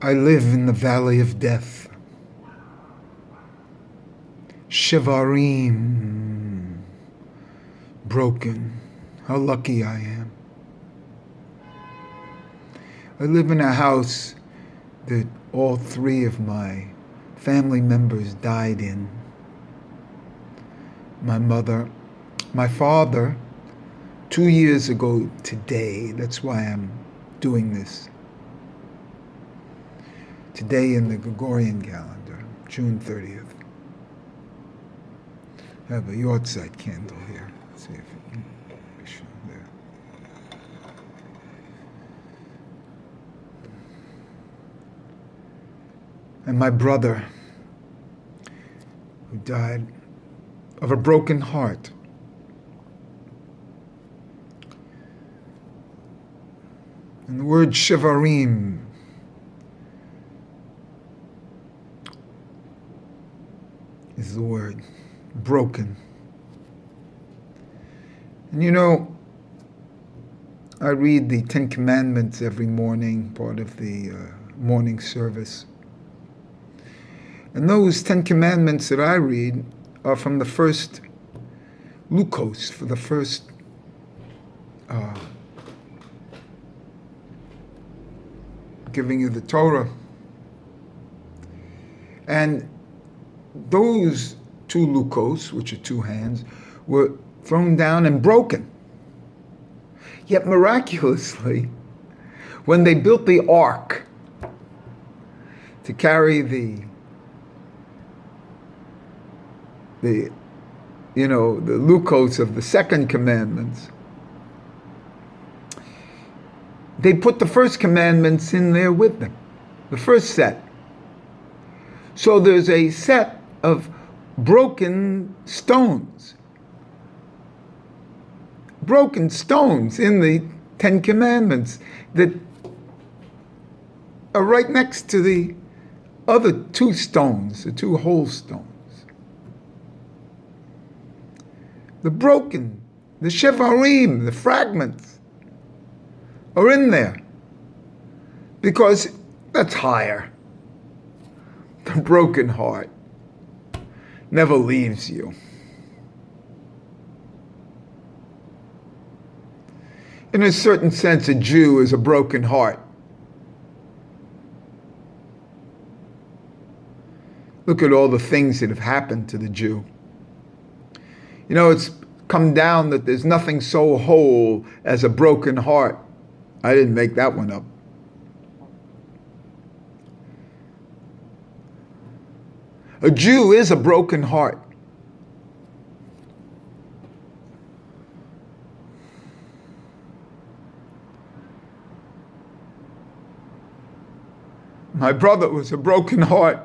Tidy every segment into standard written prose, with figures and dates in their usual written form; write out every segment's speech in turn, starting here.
I live in the valley of death. Shevarim, broken. How lucky I am. I live in a house that all three of my family members died in. My mother, my father, 2 years ago today, that's why I'm doing this. Today in the Gregorian calendar, June 30th. I have a Yortzeit candle here. Let's see if it can be shown there. And my brother, who died of a broken heart. And the word Shevarim is the word broken. And you know, I read the Ten Commandments every morning, part of the morning service. And those 10 commandments that I read are from the first Lukos, for the first giving you the Torah. And those 2 Lukos, which are 2 hands, were thrown down and broken. Yet miraculously, when they built the ark to carry the Lukos of the second commandments, they put the first commandments in there with them, the first set. So there's a set of broken stones in the 10 commandments that are right next to the other 2 stones, the 2 whole stones. The broken, the shevarim, the fragments are in there because that's higher. The broken heart never leaves you. In a certain sense, a Jew is a broken heart. Look at all the things that have happened to the Jew. You know, it's come down that there's nothing so whole as a broken heart. I didn't make that one up. A Jew is a broken heart. My brother was a broken heart.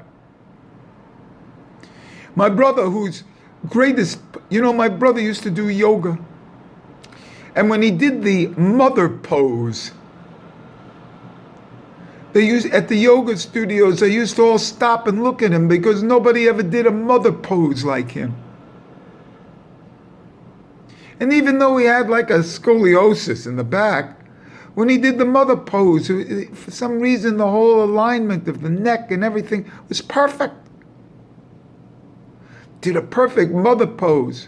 My brother, whose greatest, my brother used to do yoga. And when he did the mother pose, at the yoga studios, they used to all stop and look at him because nobody ever did a mother pose like him. And even though he had like a scoliosis in the back, when he did the mother pose, for some reason the whole alignment of the neck and everything was perfect. Did a perfect mother pose.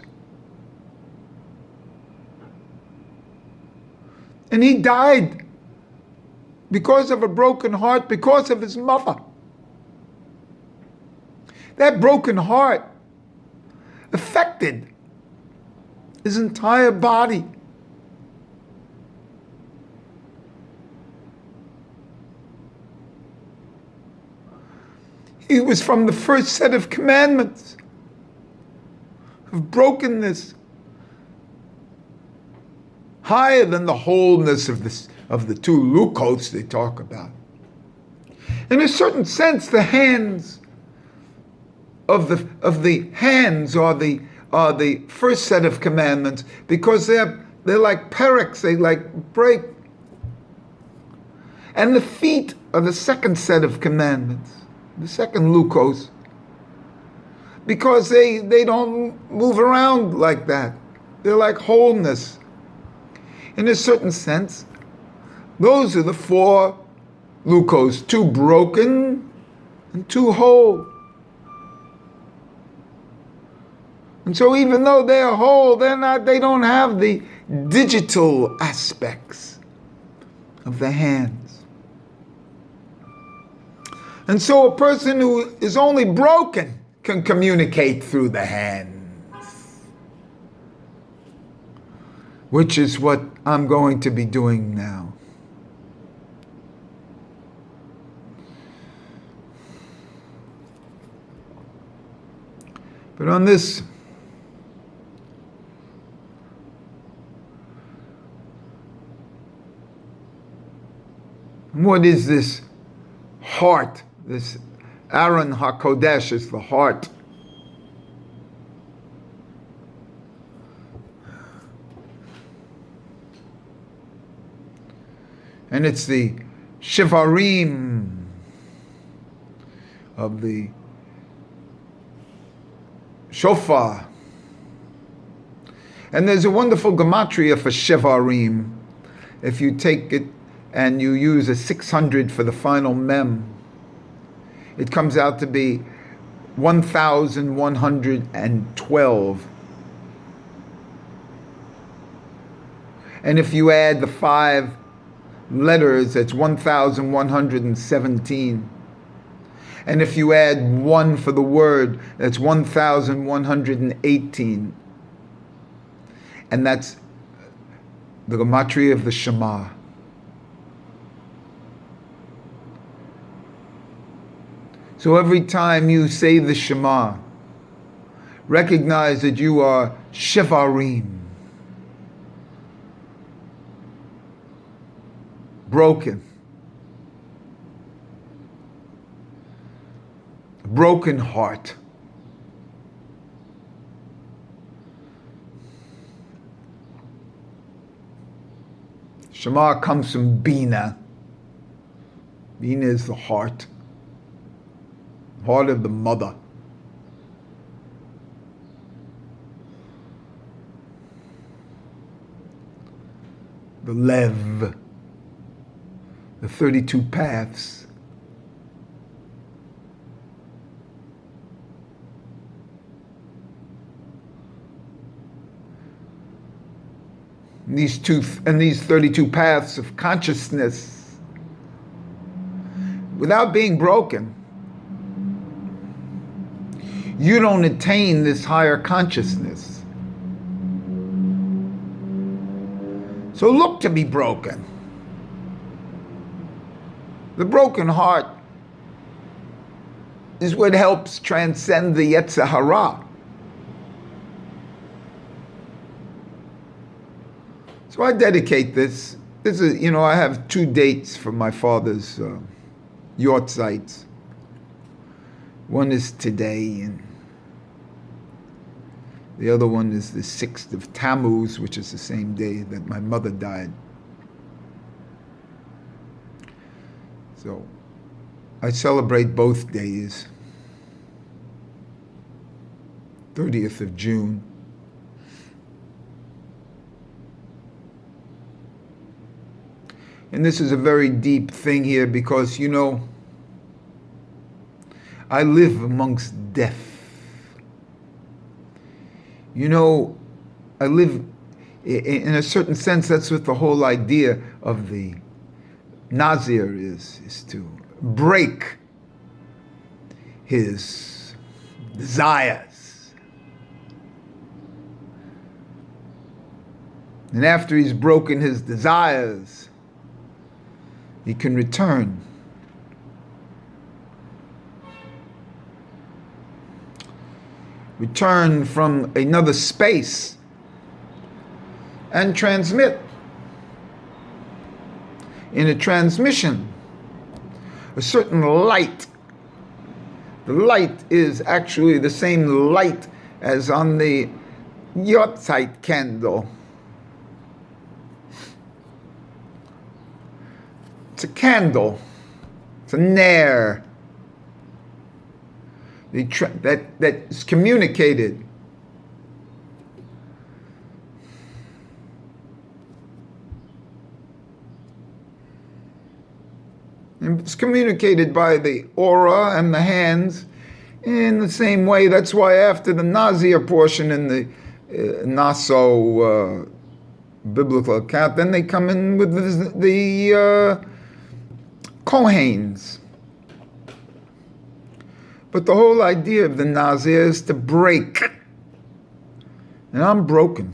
And he died because of a broken heart, because of his mother. That broken heart affected his entire body. He was from the first set of commandments of brokenness, higher than the wholeness of the 2 Lukos they talk about. In a certain sense, the hands of the hands are the first set of commandments because they're like pereks, they like break. And the feet are the second set of commandments, the second Lukos, because they don't move around like that. They're like wholeness. In a certain sense, those are the 4 Lucos, two broken and two whole. And so even though they're whole, they don't have the digital aspects of the hands. And so a person who is only broken can communicate through the hands, which is what I'm going to be doing now. But on this what is this heart? This Aron HaKodesh is the heart. And it's the shivarim of the shofar. And there's a wonderful gematria for shivarim. If you take it and you use a 600 for the final mem, it comes out to be 1,112. And if you add the 5 letters, it's 1,117. And if you add 1 for the word, that's 1,118. And that's the gematria of the Shema. So every time you say the Shema, recognize that you are shivarim, broken, a broken heart. Shema comes from Bina. Bina is the heart of the mother. The Lev, the 32 paths. These 32 paths of consciousness, without being broken, you don't attain this higher consciousness. So look to be broken. The broken heart is what helps transcend the Yetzer Hara. So I dedicate this. This is, I have 2 dates for my father's yortzites. One is today, and the other one is the 6th of Tammuz, which is the same day that my mother died. So I celebrate both days. 30th of June. And this is a very deep thing here because, I live amongst death. I live, in a certain sense, that's what the whole idea of the Nazir is to break his desires. And after he's broken his desires, he can return. Return from another space and transmit. In a transmission, a certain light. The light is actually the same light as on the yortzeit candle. It's a candle. It's a ner. That is communicated. And it's communicated by the aura and the hands in the same way. That's why after the Nazir portion in the Nassau biblical account, then they come in with the Kohanes. But the whole idea of the Nazir is to break. And I'm broken.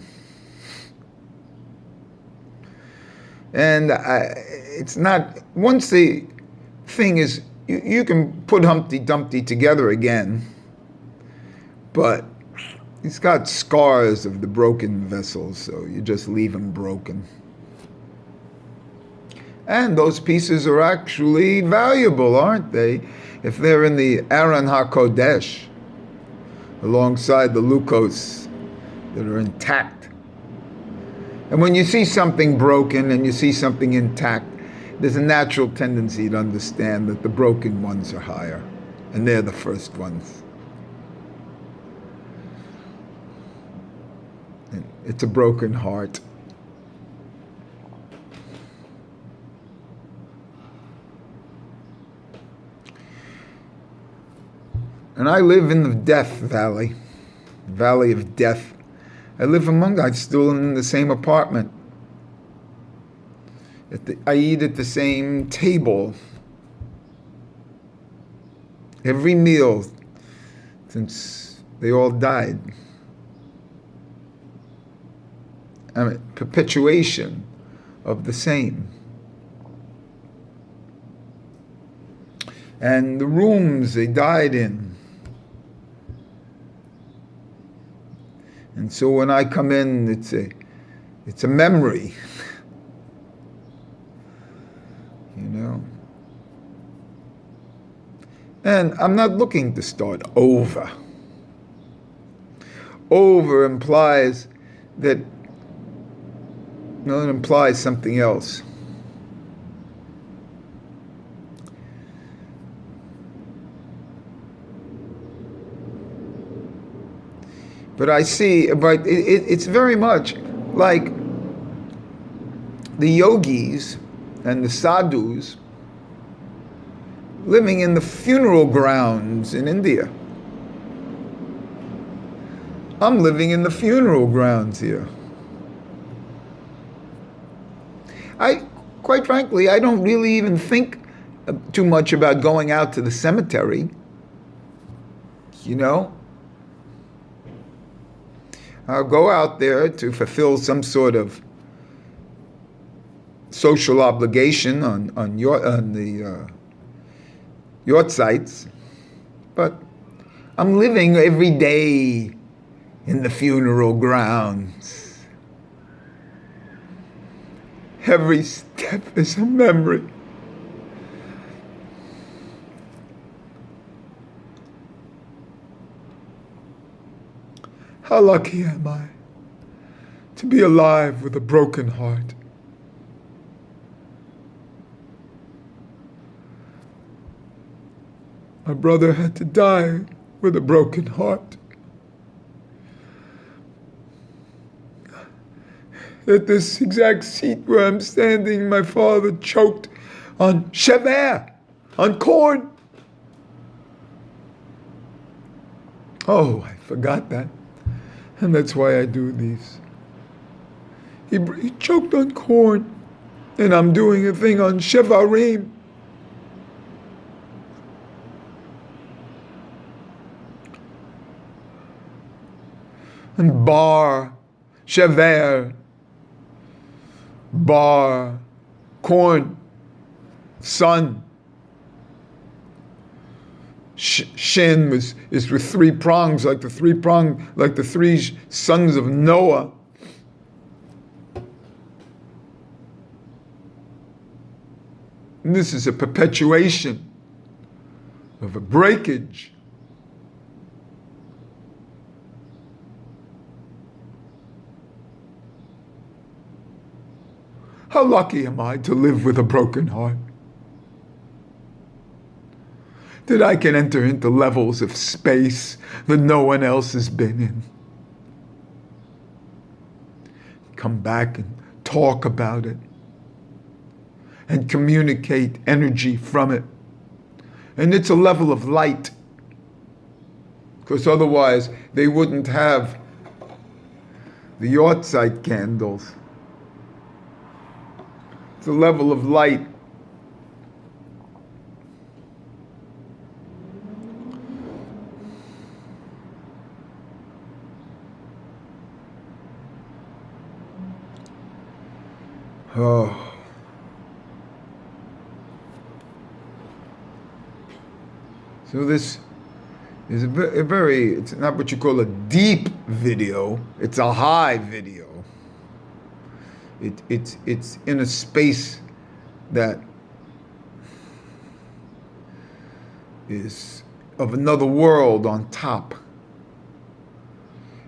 And it's not, once the thing is, you can put Humpty Dumpty together again, but he's got scars of the broken vessels, so you just leave him broken. And those pieces are actually valuable, aren't they? If they're in the Aron HaKodesh, alongside the Lukos that are intact. And when you see something broken and you see something intact, there's a natural tendency to understand that the broken ones are higher, and they're the first ones. And it's a broken heart. And I live in the death valley of death. I'm still in the same apartment. I eat at the same table. Every meal since they all died. Perpetuation of the same. And the rooms they died in. And so when I come in, it's a memory, you know. And I'm not looking to start over. Over implies that, no, it implies something else. But I see, but it's very much like the yogis and the sadhus living in the funeral grounds in India. I'm living in the funeral grounds here. Quite frankly, I don't really even think too much about going out to the cemetery, you know? I'll go out there to fulfill some sort of social obligation on the sites, but I'm living every day in the funeral grounds. Every step is a memory. How lucky am I to be alive with a broken heart. My brother had to die with a broken heart. At this exact seat where I'm standing, my father choked on shever, on corn. Oh, I forgot that. And that's why I do these. He choked on corn, and I'm doing a thing on shevarim. And bar, shever, bar, corn, sun. Shin is with three prongs, like the three sons of Noah. And this is a perpetuation of a breakage. How lucky am I to live with a broken heart? That I can enter into levels of space that no one else has been in. Come back and talk about it. and communicate energy from it. And it's a level of light, because otherwise they wouldn't have the Yahrzeit candles. It's a level of light. Oh. So this is a very, it's not what you call a deep video, it's a high video. It's in a space that is of another world on top,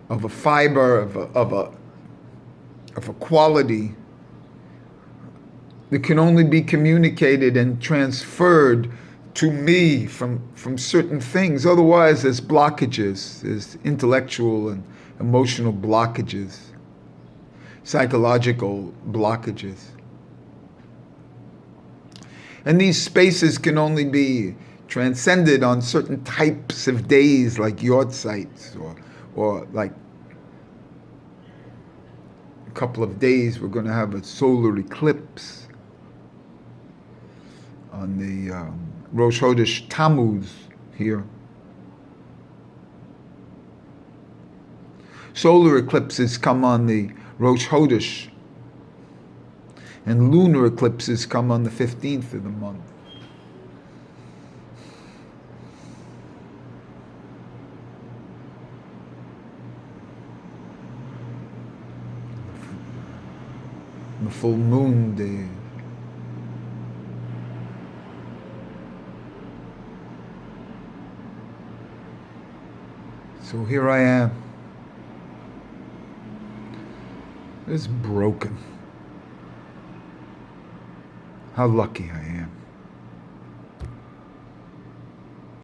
of a fiber, of a quality that can only be communicated and transferred to me from certain things. Otherwise, there's blockages, there's intellectual and emotional blockages, psychological blockages. And these spaces can only be transcended on certain types of days, like Yahrzeits, or like a couple of days we're going to have a solar eclipse on the Rosh Chodesh Tammuz here. Solar eclipses come on the Rosh Chodesh, and lunar eclipses come on the 15th of the month. The full moon day. So here I am. It's broken. How lucky I am.